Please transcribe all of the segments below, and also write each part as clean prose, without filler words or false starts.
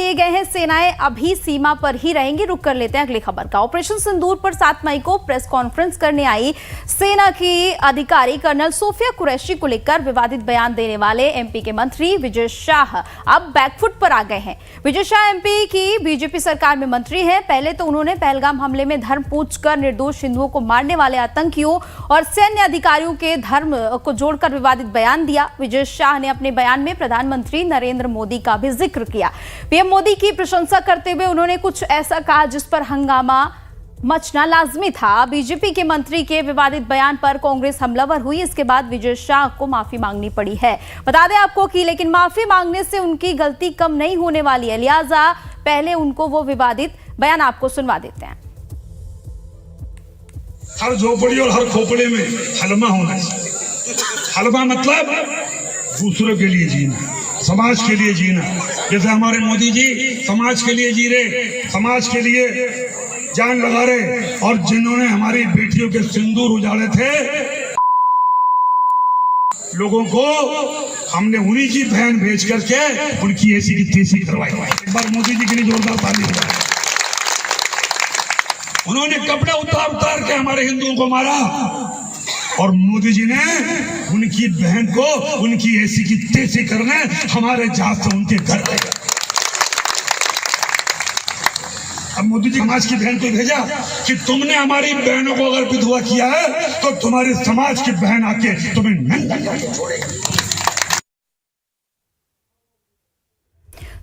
किए गए हैं, सेनाएं अभी सीमा पर ही रहेंगी। रुक कर लेते हैं अगली खबर का। ऑपरेशन सिंदूर पर 7 मई को प्रेस कॉन्फ्रेंस करने आई सेना की अधिकारी कर्नल सोफिया कुरैशी को लेकर विवादित बयान देने वाले एमपी के मंत्री विजय शाह अब बैकफुट पर आ गए हैं। विजय शाह एमपी की बीजेपी सरकार में मंत्री हैं। पहले तो उन्होंने पहलगाम हमले में धर्म पूछकर निर्दोष हिंदुओं को मारने वाले आतंकियों और सैन्य अधिकारियों के धर्म को जोड़कर विवादित बयान दिया। विजय शाह ने अपने बयान में प्रधानमंत्री नरेंद्र मोदी का भी जिक्र किया। पीएम मोदी की प्रशंसा करते हुए उन्होंने कुछ ऐसा कहा जिस पर हंगामा मचना लाजमी था। बीजेपी के मंत्री के विवादित बयान पर कांग्रेस हमलावर हुई। इसके बाद विजय शाह को माफी मांगनी पड़ी है। बता दें आपको कि लेकिन माफी मांगने से उनकी गलती कम नहीं होने वाली है, लिहाजा पहले उनको वो विवादित बयान आपको सुनवा देते हैं। हर झोपड़ी और हर खोपड़े में हलमा होना चाहिए। हलमा मतलब दूसरों के लिए जीना, समाज के लिए जीना। जैसे हमारे मोदी जी समाज के लिए जी रहे, समाज के लिए जान लगा रहे, और जिन्होंने हमारी बेटियों के सिंदूर उजाड़े थे, लोगों को हमने उन्हीं की बहन भेज करके उनकी ऐसी की तैसी करवाई। एक बार मोदी जी के लिए जोरदार ताली बजाएं। उन्होंने कपड़े उतार उतार के हमारे हिंदुओं को मारा, और मोदी जी ने उनकी बहन को उनकी ऐसी की तैसी करने हमारे जहाज से उनके घर गए। अब मोदी जी समाज की बहन को भेजा कि तुमने हमारी बहनों को अगर विधवा किया है तो तुम्हारे समाज की बहन आके तुम्हें नंगा करके छोड़ेगी।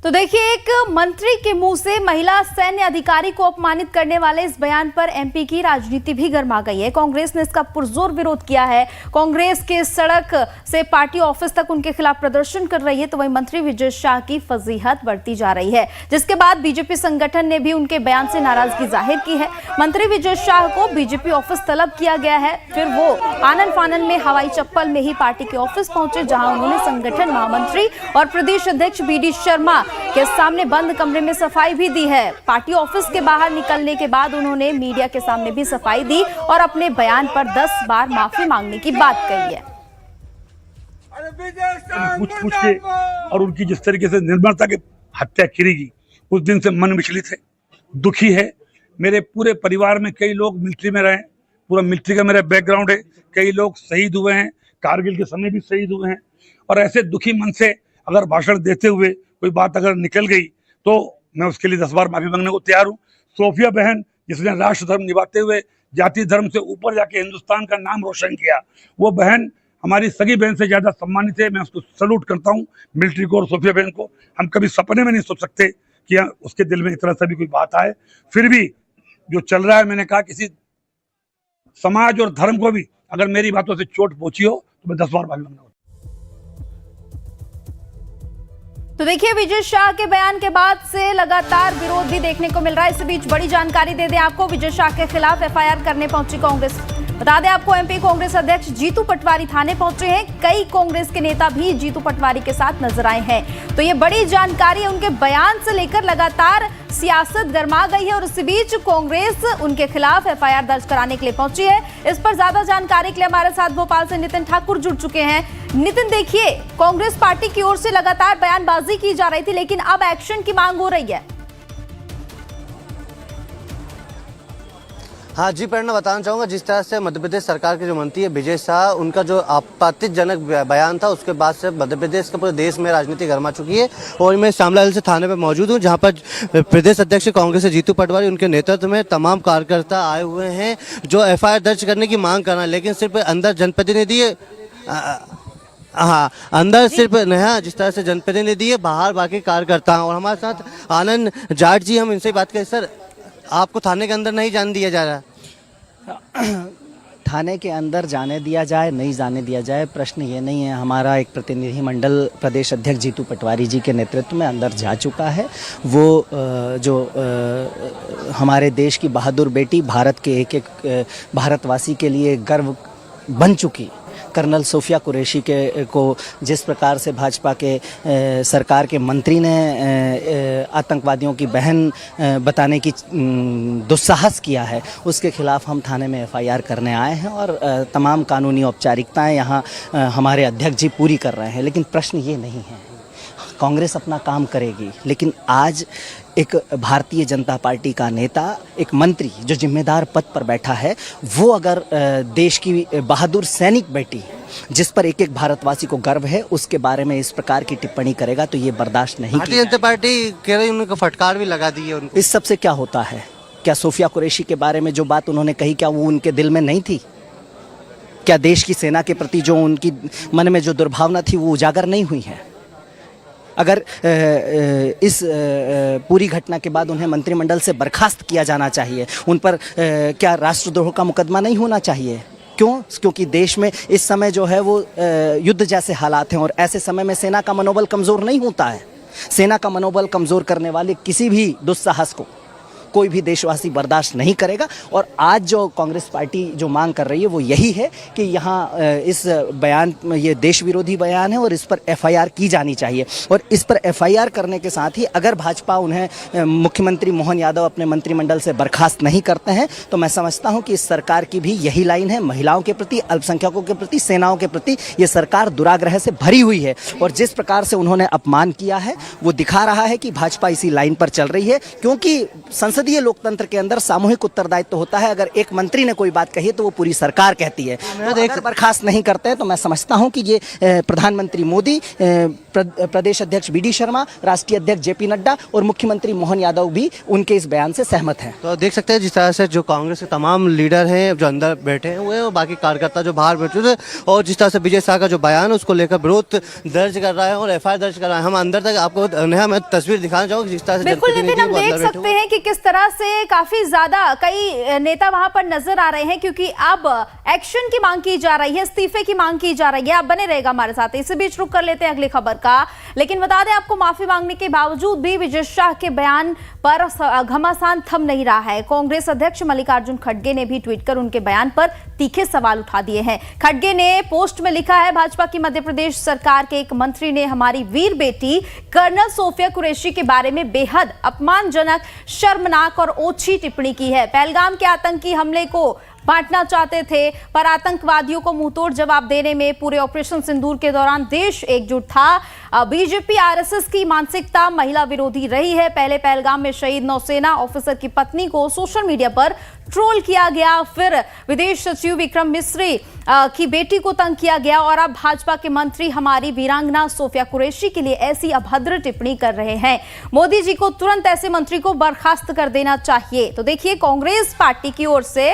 तो देखिए, एक मंत्री के मुंह से महिला सैन्य अधिकारी को अपमानित करने वाले इस बयान पर एमपी की राजनीति भी गर्मा गई है। कांग्रेस ने इसका पुरजोर विरोध किया है। कांग्रेस के सड़क से पार्टी ऑफिस तक उनके खिलाफ प्रदर्शन कर रही है, तो वहीं मंत्री विजय शाह की फजीहत बढ़ती जा रही है, जिसके बाद बीजेपी संगठन ने भी उनके बयान से नाराजगी जाहिर की है। मंत्री विजय शाह को बीजेपी ऑफिस तलब किया गया है, फिर वो आनन फानन में हवाई चप्पल में ही पार्टी के ऑफिस पहुंचे, जहां उन्होंने संगठन महामंत्री और प्रदेश अध्यक्ष बीडी शर्मा के सामने बंद कमरे में सफाई भी दी है। पार्टी ऑफिस के बाहर निकलने के बाद उन्होंने मीडिया के सामने भी सफाई दी और अपने बयान पर 10 बार माफी मांगने की बात कही है। पूछ के और उनकी जिस तरीके से निर्मलता की हत्या की गई, उस दिन से मन विचलित है, दुखी है। मेरे पूरे परिवार में कई लोग मिलिट्री में रहे, पूरा मिलिट्री का मेरा बैकग्राउंड है। कई लोग शहीद हुए हैं, कारगिल के समय भी शहीद हुए हैं, और ऐसे दुखी मन से अगर भाषण देते हुए कोई बात अगर निकल गई तो मैं उसके लिए 10 बार माफी मांगने को तैयार हूँ। सोफिया बहन, जिसने राष्ट्र धर्म निभाते हुए जाति धर्म से ऊपर जाके हिंदुस्तान का नाम रोशन किया, वो बहन हमारी सगी बहन से ज्यादा सम्मानित है। मैं उसको सल्यूट करता हूँ, मिलिट्री को और सोफिया बहन को। हम कभी सपने में नहीं सोच सकते कि उसके दिल में इस तरह से भी कोई बात आए। फिर भी जो चल रहा है, मैंने कहा किसी समाज और धर्म को भी अगर मेरी बातों से चोट पहुंची हो तो मैं 10 बार माफी मांगूंगा। तो देखिए, विजय शाह के बयान के बाद से लगातार विरोध भी देखने को मिल रहा है। इस बीच बड़ी जानकारी दे दें आपको, विजय शाह के खिलाफ एफआईआर करने पहुंची कांग्रेस। बता दें आपको, एमपी कांग्रेस अध्यक्ष जीतू पटवारी थाने पहुंचे हैं। कई कांग्रेस के नेता भी जीतू पटवारी के साथ नजर आए हैं। तो ये बड़ी जानकारी है। उनके बयान से लेकर लगातार सियासत गर्मा गई है, और इसी बीच कांग्रेस उनके खिलाफ एफआईआर दर्ज कराने के लिए पहुंची है। इस पर ज्यादा जानकारी के लिए हमारे साथ भोपाल से नितिन ठाकुर जुड़ चुके हैं। नितिन, देखिए, कांग्रेस पार्टी की ओर से लगातार बयानबाजी की जा रही थी, लेकिन अब एक्शन की मांग हो रही है। हाँ जी प्रेरणा, बताना चाहूँगा जिस तरह से मध्य प्रदेश सरकार के जो मंत्री है विजय शाह, उनका जो आपत्तिजनक बयान था, उसके बाद से मध्य प्रदेश के पूरे देश में राजनीति गर्मा चुकी है। और मैं श्यामला से थाने पर मौजूद हूँ, जहाँ पर प्रदेश अध्यक्ष कांग्रेस जीतू पटवारी, उनके नेतृत्व में तमाम कार्यकर्ता आए हुए हैं जो एफआईआर दर्ज करने की मांग कर रहे हैं। लेकिन सिर्फ अंदर जनप्रतिनिधि, हाँ, अंदर सिर्फ नया जिस तरह से जनप्रतिनिधि है, बाहर बाकी कार्यकर्ता हैं। और हमारे साथ आनंद जाट जी, हम इनसे बात करें। सर, आपको थाने के अंदर नहीं जाने दिया जा रहा? थाने के अंदर जाने दिया जाए नहीं जाने दिया जाए, प्रश्न ये नहीं है। हमारा एक प्रतिनिधिमंडल प्रदेश अध्यक्ष जीतू पटवारी जी के नेतृत्व में अंदर जा चुका है। वो जो हमारे देश की बहादुर बेटी, भारत के एक एक भारतवासी के लिए गर्व बन चुकी कर्नल सोफिया कुरैशी को जिस प्रकार से भाजपा के सरकार के मंत्री ने आतंकवादियों की बहन बताने की दुस्साहस किया है, उसके खिलाफ हम थाने में एफआईआर करने आए हैं और तमाम कानूनी औपचारिकताएं यहाँ हमारे अध्यक्ष जी पूरी कर रहे हैं। लेकिन प्रश्न ये नहीं है, कांग्रेस अपना काम करेगी, लेकिन आज एक भारतीय जनता पार्टी का नेता, एक मंत्री जो जिम्मेदार पद पर बैठा है, वो अगर देश की बहादुर सैनिक बेटी जिस पर एक एक भारतवासी को गर्व है उसके बारे में इस प्रकार की टिप्पणी करेगा तो ये बर्दाश्त नहीं की भारतीय जनता पार्टी कह रही है, उनको फटकार भी लगा दी है उनको। इस सब से क्या होता है? क्या सोफिया कुरैशी के बारे में जो बात उन्होंने कही क्या वो उनके दिल में नहीं थी? क्या देश की सेना के प्रति जो उनकी मन में जो दुर्भावना थी वो उजागर नहीं हुई है? अगर इस पूरी घटना के बाद उन्हें मंत्रिमंडल से बर्खास्त किया जाना चाहिए, उन पर क्या राष्ट्रद्रोह का मुकदमा नहीं होना चाहिए? क्यों? क्योंकि देश में इस समय जो है वो युद्ध जैसे हालात हैं और ऐसे समय में सेना का मनोबल कमज़ोर नहीं होता है। सेना का मनोबल कमज़ोर करने वाले किसी भी दुस्साहस को कोई भी देशवासी बर्दाश्त नहीं करेगा। और आज जो कांग्रेस पार्टी जो मांग कर रही है वो यही है कि यहाँ इस बयान, ये देश विरोधी बयान है और इस पर एफआईआर की जानी चाहिए। और इस पर एफआईआर करने के साथ ही अगर भाजपा उन्हें मुख्यमंत्री मोहन यादव अपने मंत्रिमंडल से बर्खास्त नहीं करते हैं तो मैं समझता हूँ कि इस सरकार की भी यही लाइन है। महिलाओं के प्रति, अल्पसंख्यकों के प्रति, सेनाओं के प्रति ये सरकार दुराग्रह से भरी हुई है और जिस प्रकार से उन्होंने अपमान किया है वो दिखा रहा है कि भाजपा इसी लाइन पर चल रही है। क्योंकि संसदीय लोकतंत्र के अंदर सामूहिक उत्तरदायित्व होता है। अगर एक मंत्री ने कोई बात कही है तो वो पूरी सरकार कहती है। अगर बर्खास्त नहीं करते हैं तो मैं समझता हूं कि ये प्रधानमंत्री मोदी, प्रदेश अध्यक्ष बीडी शर्मा, राष्ट्रीय अध्यक्ष जेपी नड्डा और मुख्यमंत्री मोहन यादव भी उनके इस बयान से सहमत हैं। तो देख सकते हैं जिस तरह से जो कांग्रेस के तमाम लीडर हैं जो अंदर बैठे हैं हुए और बाकी कार्यकर्ता जो बाहर बैठे थे, और जिस तरह से विजय शाह का जो बयान है उसको लेकर विरोध दर्ज कर रहा है और एफआईआर दर्ज कर रहा है। हम अंदर तक आपको नेहा मैं तस्वीर दिखाना चाहूँगा जिस तरह से बिल्कुल नितिन, हम देख सकते हैं कि किस तरह से काफी ज्यादा कई नेता वहां पर नजर आ रहे हैं क्योंकि अब एक्शन की मांग की जा रही है, इस्तीफे की मांग की जा रही है। आप बने रहेगा हमारे साथ। इसी बीच रुक कर लेते हैं अगली खबर का, लेकिन बता दें आपको माफी मांगने के बावजूद भी विजय शाह के बयान पर घमासान थम नहीं रहा है। कांग्रेस अध्यक्ष मल्लिकार्जुन खड़गे ने भी ट्वीट कर उनके बयान पर तीखे सवाल उठा दिए हैं। खड़गे ने पोस्ट में लिखा है, भाजपा की मध्य प्रदेश सरकार के एक मंत्री ने हमारी वीर बेटी कर्नल सोफिया कुरैशी के बारे में बेहद अपमानजनक, शर्मनाक और ओछी टिप्पणी की है। पहलगाम के आतंकी हमले को बांटना चाहते थे पर आतंकवादियों को मुंहतोड़ जवाब देने में पूरे ऑपरेशन सिंदूर के दौरान देश एकजुट था। बीजेपी आरएसएस की मानसिकता महिला विरोधी रही है। पहले पहलगाम में शहीद नौसेना ऑफिसर की पत्नी को सोशल मीडिया पर ट्रोल किया गया, फिर विदेश सचिव विक्रम मिस्री की बेटी को तंग किया गया और अब भाजपा के मंत्री हमारी वीरांगना सोफिया कुरैशी के लिए ऐसी अभद्र टिप्पणी कर रहे हैं। मोदी जी को तुरंत ऐसे मंत्री को बर्खास्त कर देना चाहिए। तो देखिए, कांग्रेस पार्टी की ओर से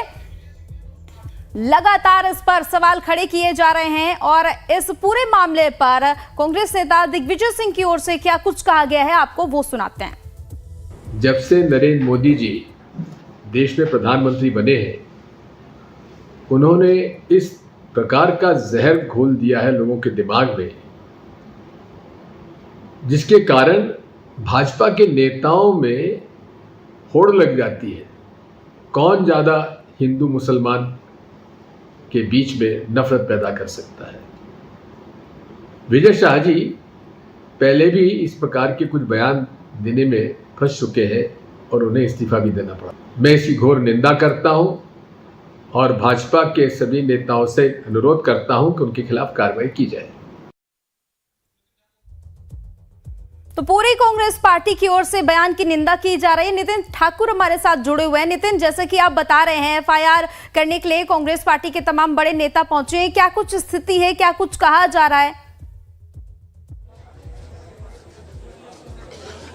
लगातार इस पर सवाल खड़े किए जा रहे हैं और इस पूरे मामले पर कांग्रेस नेता दिग्विजय सिंह की ओर से क्या कुछ कहा गया है आपको वो सुनाते हैं। जब से नरेंद्र मोदी जी देश में प्रधानमंत्री बने हैं, उन्होंने इस प्रकार का जहर घोल दिया है लोगों के दिमाग में, जिसके कारण भाजपा के नेताओं में होड़ लग जाती है। कौन ज़्यादा हिंदू मुसलमान के बीच में नफरत पैदा कर सकता है। विजय शाह जी पहले भी इस प्रकार के कुछ बयान देने में फंस चुके हैं और उन्हें इस्तीफा भी देना पड़ा। मैं इसकी घोर निंदा करता हूं और भाजपा के सभी नेताओं से अनुरोध करता हूं कि उनके खिलाफ कार्रवाई की जाए। तो पूरी कांग्रेस पार्टी की ओर से बयान की निंदा की जा रही है। नितिन ठाकुर हमारे साथ जुड़े हुए हैं। नितिन, जैसे कि आप बता रहे हैं, एफआईआर करने के लिए कांग्रेस पार्टी के तमाम बड़े नेता पहुंचे हैं, क्या कुछ स्थिति है, क्या कुछ कहा जा रहा है?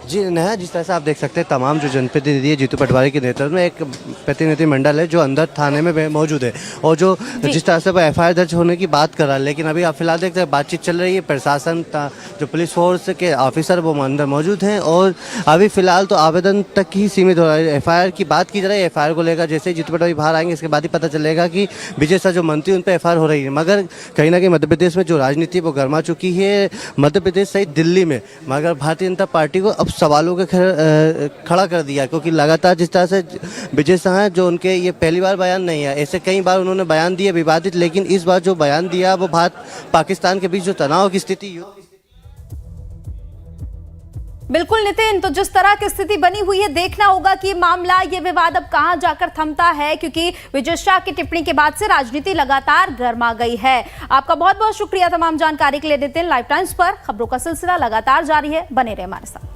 जी नेहा, जिस तरह से आप देख सकते हैं तमाम जो जनप्रतिनिधि है जीतू पटवारी के नेतृत्व में एक प्रतिनिधि मंडल है जो अंदर थाने में मौजूद है और जो जिस तरह से एफआईआर दर्ज होने की बात कर रहा है। लेकिन अभी आप फिलहाल देखते हैं बातचीत चल रही है। प्रशासन जो पुलिस फोर्स के ऑफिसर वो अंदर मौजूद हैं और अभी फिलहाल तो आवेदन तक ही सीमित हो रहा है। एफआईआर की बात की जा रही है। एफआईआर को लेकर जैसे ही जीतू पटवारी बाहर आएंगे इसके बाद ही पता चलेगा कि विजय शाह जो मंत्री उन पर एफआईआर हो रही है। मगर कहीं ना कहीं मध्य प्रदेश में जो राजनीति वो गर्मा चुकी है, मध्य प्रदेश सहित दिल्ली में। मगर भारतीय जनता पार्टी को अब सवालों के खड़ा कर दिया क्योंकि लगातार जिस तरह से विजय शाह हैं, जो उनके ये पहली बार बयान नहीं है, ऐसे कई बार उन्होंने बयान दिए विवादित, लेकिन इस बार जो बयान दिया वो भारत पाकिस्तान के बीच जो तनाव की स्थिति बिल्कुल नितिन, तो जिस तरह की स्थिति बनी हुई है, देखना होगा कि मामला, ये विवाद अब कहां जाकर थमता है, क्योंकि विजय शाह की टिप्पणी के बाद से राजनीति लगातार गर्मा गई है। आपका बहुत बहुत शुक्रिया तमाम जानकारी के लिए नितिन। लाइव टाइम्स पर खबरों का सिलसिला लगातार जारी है, बने रहे हमारे साथ।